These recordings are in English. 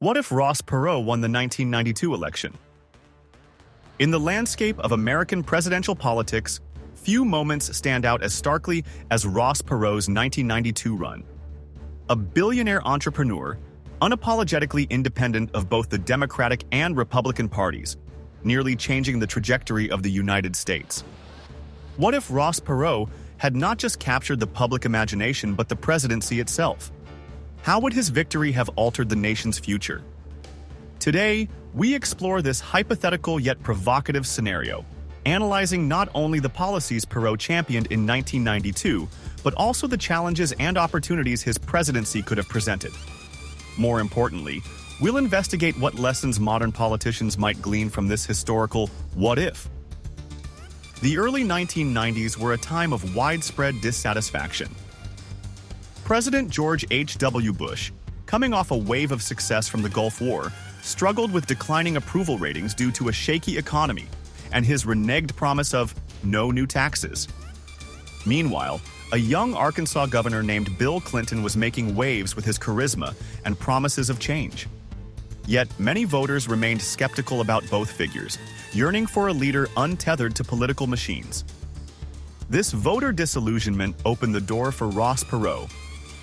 What if Ross Perot won the 1992 election? In the landscape of American presidential politics, few moments stand out as starkly as Ross Perot's 1992 run. A billionaire entrepreneur, unapologetically independent of both the Democratic and Republican parties, nearly changing the trajectory of the United States. What if Ross Perot had not just captured the public imagination but the presidency itself? How would his victory have altered the nation's future? Today, we explore this hypothetical yet provocative scenario, analyzing not only the policies Perot championed in 1992, but also the challenges and opportunities his presidency could have presented. More importantly, we'll investigate what lessons modern politicians might glean from this historical what if. The early 1990s were a time of widespread dissatisfaction. President George H.W. Bush, coming off a wave of success from the Gulf War, struggled with declining approval ratings due to a shaky economy and his reneged promise of no new taxes. Meanwhile, a young Arkansas governor named Bill Clinton was making waves with his charisma and promises of change. Yet, many voters remained skeptical about both figures, yearning for a leader untethered to political machines. This voter disillusionment opened the door for Ross Perot,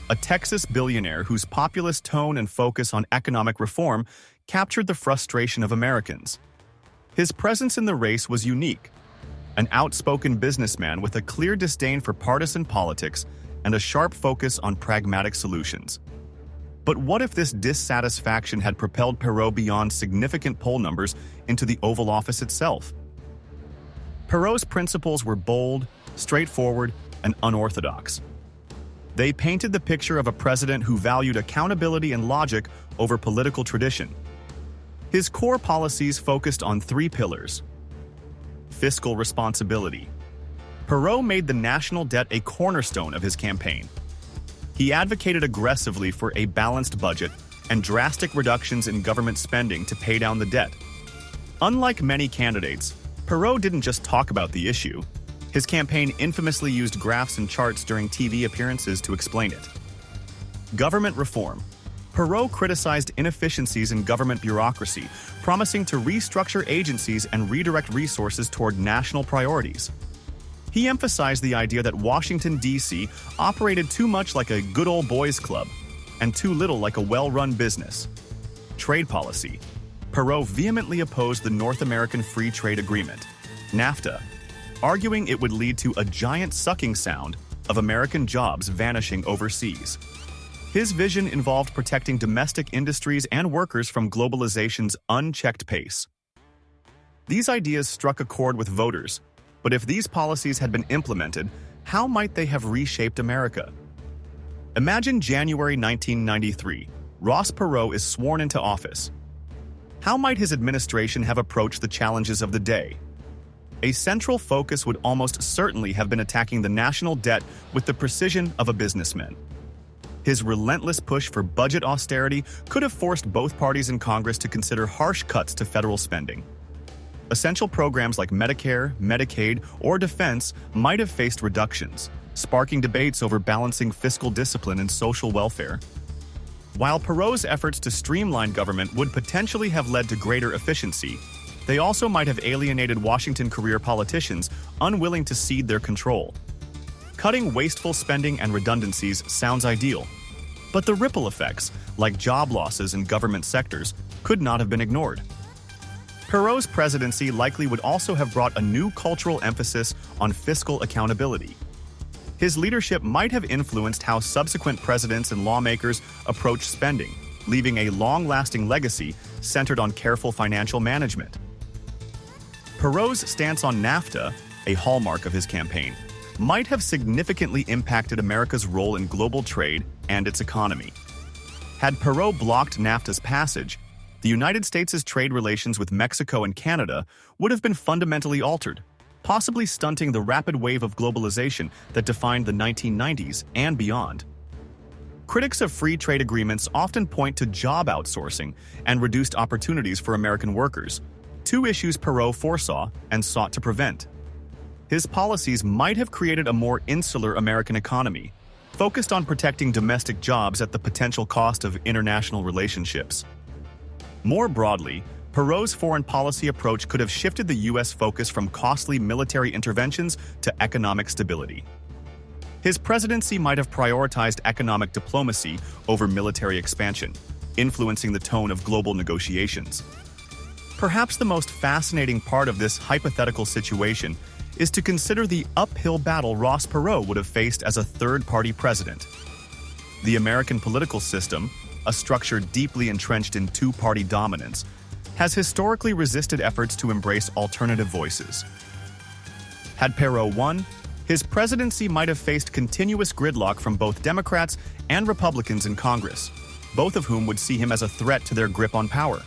a Texas billionaire whose populist tone and focus on economic reform captured the frustration of Americans. His presence in the race was unique, an outspoken businessman with a clear disdain for partisan politics and a sharp focus on pragmatic solutions. But what if this dissatisfaction had propelled Perot beyond significant poll numbers into the Oval Office itself? Perot's principles were bold, straightforward, and unorthodox. They painted the picture of a president who valued accountability and logic over political tradition. His core policies focused on three pillars. Fiscal responsibility. Perot made the national debt a cornerstone of his campaign. He advocated aggressively for a balanced budget and drastic reductions in government spending to pay down the debt. Unlike many candidates, Perot didn't just talk about the issue. His campaign infamously used graphs and charts during TV appearances to explain it. Government reform. Perot criticized inefficiencies in government bureaucracy, promising to restructure agencies and redirect resources toward national priorities. He emphasized the idea that Washington, D.C. operated too much like a good old boys club and too little like a well-run business. Trade policy. Perot vehemently opposed the North American Free Trade Agreement, NAFTA, arguing it would lead to a giant sucking sound of American jobs vanishing overseas. His vision involved protecting domestic industries and workers from globalization's unchecked pace. These ideas struck a chord with voters, but if these policies had been implemented, how might they have reshaped America? Imagine January 1993. Ross Perot is sworn into office. How might his administration have approached the challenges of the day? A central focus would almost certainly have been attacking the national debt with the precision of a businessman. His relentless push for budget austerity could have forced both parties in Congress to consider harsh cuts to federal spending. Essential programs like Medicare, Medicaid, or defense might have faced reductions, sparking debates over balancing fiscal discipline and social welfare. While Perot's efforts to streamline government would potentially have led to greater efficiency, they also might have alienated Washington career politicians unwilling to cede their control. Cutting wasteful spending and redundancies sounds ideal, but the ripple effects, like job losses in government sectors, could not have been ignored. Perot's presidency likely would also have brought a new cultural emphasis on fiscal accountability. His leadership might have influenced how subsequent presidents and lawmakers approach spending, leaving a long-lasting legacy centered on careful financial management. Perot's stance on NAFTA, a hallmark of his campaign, might have significantly impacted America's role in global trade and its economy. Had Perot blocked NAFTA's passage, the United States' trade relations with Mexico and Canada would have been fundamentally altered, possibly stunting the rapid wave of globalization that defined the 1990s and beyond. Critics of free trade agreements often point to job outsourcing and reduced opportunities for American workers, two issues Perot foresaw and sought to prevent. His policies might have created a more insular American economy, focused on protecting domestic jobs at the potential cost of international relationships. More broadly, Perot's foreign policy approach could have shifted the U.S. focus from costly military interventions to economic stability. His presidency might have prioritized economic diplomacy over military expansion, influencing the tone of global negotiations. Perhaps the most fascinating part of this hypothetical situation is to consider the uphill battle Ross Perot would have faced as a third-party president. The American political system, a structure deeply entrenched in two-party dominance, has historically resisted efforts to embrace alternative voices. Had Perot won, his presidency might have faced continuous gridlock from both Democrats and Republicans in Congress, both of whom would see him as a threat to their grip on power.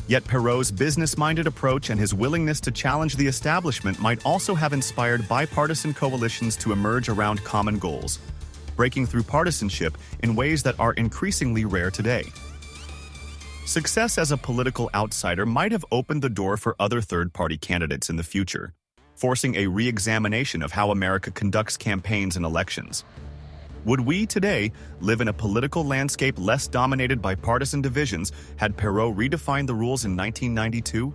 Yet Perot's business-minded approach and his willingness to challenge the establishment might also have inspired bipartisan coalitions to emerge around common goals, breaking through partisanship in ways that are increasingly rare today. Success as a political outsider might have opened the door for other third-party candidates in the future, forcing a re-examination of how America conducts campaigns and elections. Would we today live in a political landscape less dominated by partisan divisions had Perot redefined the rules in 1992?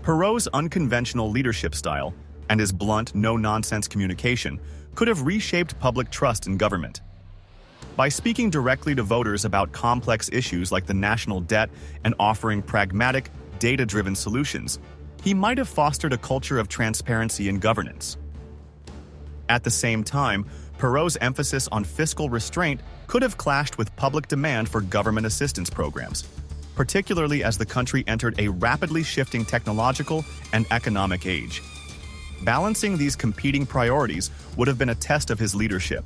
Perot's unconventional leadership style and his blunt, no-nonsense communication could have reshaped public trust in government. By speaking directly to voters about complex issues like the national debt and offering pragmatic, data-driven solutions, he might have fostered a culture of transparency in governance. At the same time, Perot's emphasis on fiscal restraint could have clashed with public demand for government assistance programs, particularly as the country entered a rapidly shifting technological and economic age. Balancing these competing priorities would have been a test of his leadership.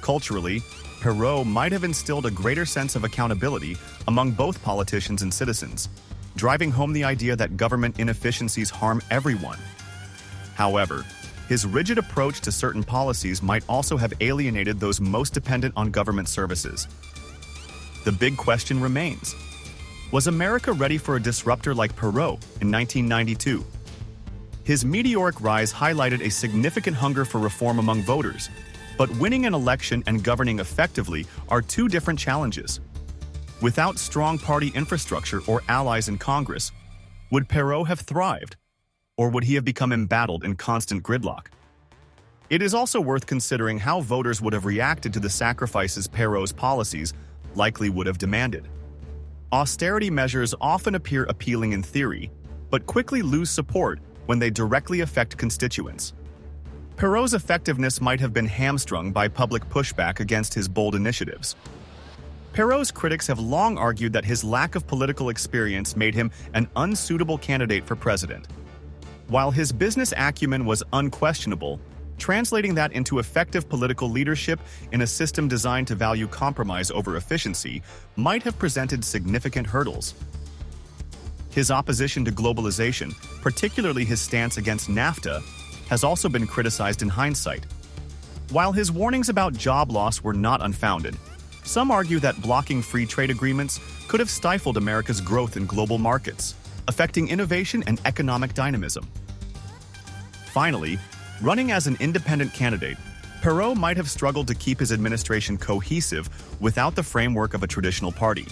Culturally, Perot might have instilled a greater sense of accountability among both politicians and citizens, driving home the idea that government inefficiencies harm everyone. However, his rigid approach to certain policies might also have alienated those most dependent on government services. The big question remains: was America ready for a disruptor like Perot in 1992? His meteoric rise highlighted a significant hunger for reform among voters, but winning an election and governing effectively are two different challenges. Without strong party infrastructure or allies in Congress, would Perot have thrived? Or would he have become embattled in constant gridlock? It is also worth considering how voters would have reacted to the sacrifices Perot's policies likely would have demanded. Austerity measures often appear appealing in theory, but quickly lose support when they directly affect constituents. Perot's effectiveness might have been hamstrung by public pushback against his bold initiatives. Perot's critics have long argued that his lack of political experience made him an unsuitable candidate for president. While his business acumen was unquestionable, translating that into effective political leadership in a system designed to value compromise over efficiency might have presented significant hurdles. His opposition to globalization, particularly his stance against NAFTA, has also been criticized in hindsight. While his warnings about job loss were not unfounded, some argue that blocking free trade agreements could have stifled America's growth in global markets, affecting innovation and economic dynamism. Finally, running as an independent candidate, Perot might have struggled to keep his administration cohesive without the framework of a traditional party.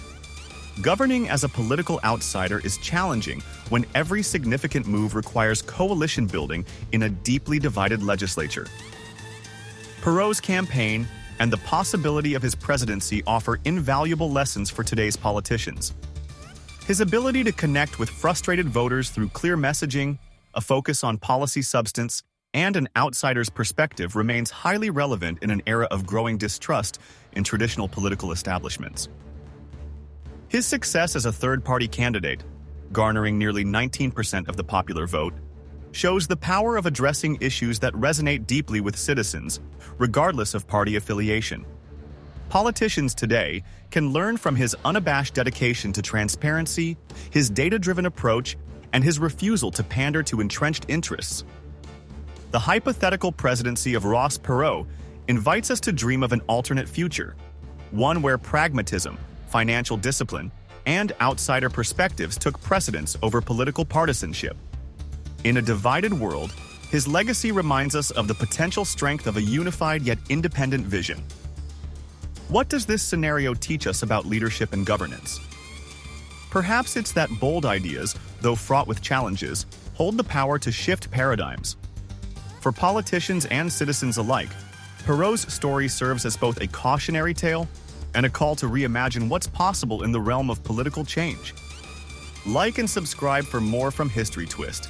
Governing as a political outsider is challenging when every significant move requires coalition building in a deeply divided legislature. Perot's campaign and the possibility of his presidency offer invaluable lessons for today's politicians. His ability to connect with frustrated voters through clear messaging, a focus on policy substance, and an outsider's perspective remains highly relevant in an era of growing distrust in traditional political establishments. His success as a third-party candidate, garnering nearly 19% of the popular vote, shows the power of addressing issues that resonate deeply with citizens, regardless of party affiliation. Politicians today can learn from his unabashed dedication to transparency, his data-driven approach, and his refusal to pander to entrenched interests. The hypothetical presidency of Ross Perot invites us to dream of an alternate future, one where pragmatism, financial discipline, and outsider perspectives took precedence over political partisanship. In a divided world, his legacy reminds us of the potential strength of a unified yet independent vision. What does this scenario teach us about leadership and governance? Perhaps it's that bold ideas, though fraught with challenges, hold the power to shift paradigms. For politicians and citizens alike, Perot's story serves as both a cautionary tale and a call to reimagine what's possible in the realm of political change. Like and subscribe for more from History Twist.